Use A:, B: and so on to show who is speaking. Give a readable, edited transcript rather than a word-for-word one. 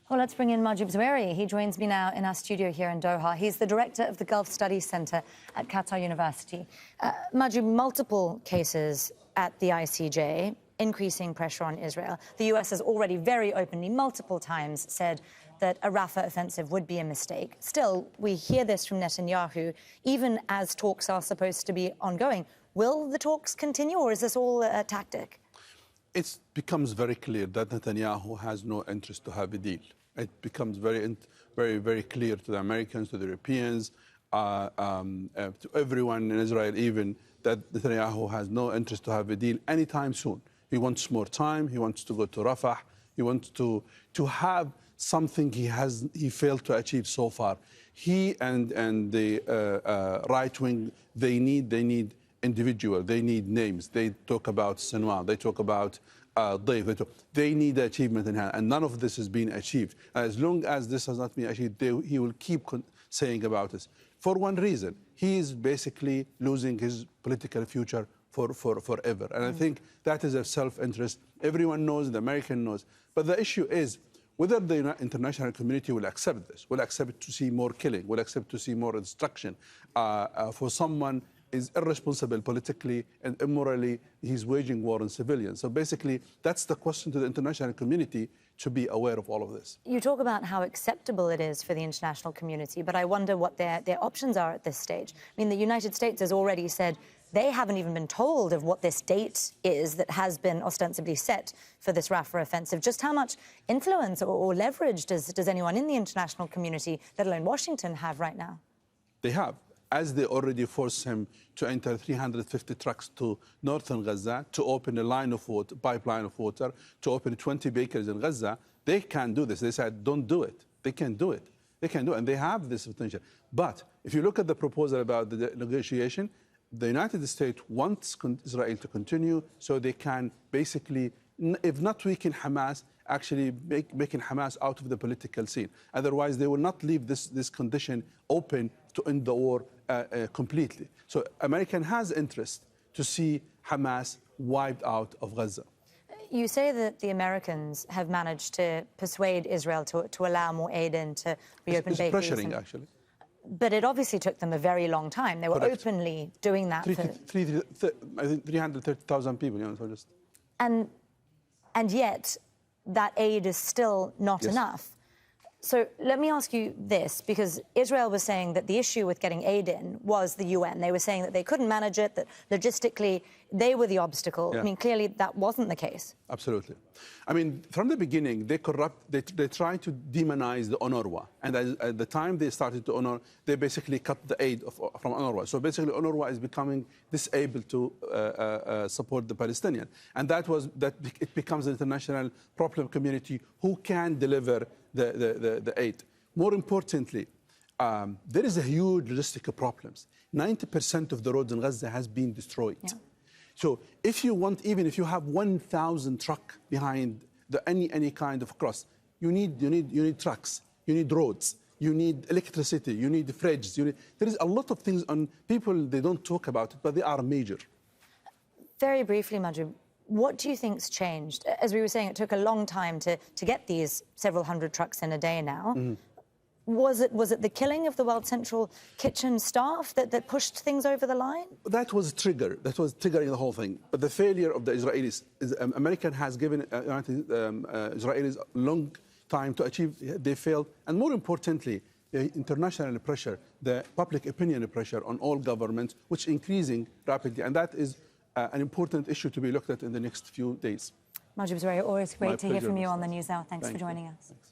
A: Well, let's bring in Mahjoob Zweiri. He joins me now in our studio here in Doha. He's the director of the Gulf Studies Center at Qatar University. Mahjoob, multiple cases at the ICJ, increasing pressure on Israel. The US has already very openly, multiple times, said that a Rafah offensive would be a mistake. Still, we hear this from Netanyahu, even as talks are supposed to be ongoing. Will the talks continue, or is this all a tactic?
B: It becomes very clear that Netanyahu has no interest to have a deal. It becomes very clear to the Americans, to the Europeans, to everyone in Israel even, that Netanyahu has no interest to have a deal anytime soon. He wants more time. He wants to go to Rafah. He wants to have something he failed to achieve so far. He and the right wing, they need individual. They need names. They talk about Sinwar. They talk about Deif. They need achievement in hand, and none of this has been achieved. As long as this has not been achieved, he will keep saying about this. For one reason, he is basically losing his political future forever. And I think that is a self-interest. Everyone knows, the American knows. But the issue is whether the international community will accept this, will accept to see more killing, will accept to see more destruction. For someone is irresponsible politically and immorally, he's waging war on civilians. So basically, that's the question to the international community, to be aware of all of this.
A: You talk about how acceptable it is for the international community, but I wonder what their options are at this stage. I mean, the United States has already said they haven't even been told of what this date is that has been ostensibly set for this Rafah offensive. Just how much influence or leverage does anyone in the international community, let alone Washington, have right now?
B: They have. As they already forced him to enter 350 trucks to northern Gaza, to open a line of water, pipeline of water, to open 20 bakeries in Gaza, they can do this. They said, don't do it. They can do it. They can do it, and they have this potential. But if you look at the proposal about the negotiation, the United States wants Israel to continue so they can basically, if not weaken Hamas, actually making Hamas out of the political scene. Otherwise, they will not leave this condition open to end the war completely. So America has interest to see Hamas wiped out of Gaza.
A: You say that the Americans have managed to persuade Israel to allow more aid in, to reopen bakeries.
B: It's pressuring, actually.
A: But it obviously took them a very long time. They were
B: Correct.
A: openly doing that.
B: I think 330,000 people, you know, so just...
A: And yet, that aid is still not enough. So let me ask you this, because Israel was saying that the issue with getting aid in was the UN. They were saying that they couldn't manage it, that logistically they were the obstacle.
B: Yeah.
A: I mean, clearly that wasn't the case.
B: Absolutely. I mean, from the beginning, they tried to demonize the UNRWA. And at the time they started to honor, they basically cut the aid from UNRWA. So basically, UNRWA is becoming disabled to support the Palestinians. And it becomes an international problem community who can deliver the aid. More importantly, there is a huge logistical problems. 90% of the roads in Gaza has been destroyed. Yeah. So if you want, even if you have 1,000 trucks behind any kind of cross, you need trucks, you need roads, you need electricity, you need fridges. There is a lot of things on people, they don't talk about it, but they are major. Very briefly,
A: Mahjoob, what do you think's changed? As we were saying, it took a long time to get these several hundred trucks in a day now. Mm-hmm. Was it the killing of the World Central Kitchen staff that pushed things over the line?
B: That was a trigger. That was triggering the whole thing. But the failure of the Israelis, American has given Israelis a long time to achieve. They failed. And more importantly, the international pressure, the public opinion pressure on all governments, which is increasing rapidly. And that is an important issue to be looked at in the next few days.
A: Mahjoob Zweiri, always great to hear from you on the News Now. Thanks for joining us. Thanks.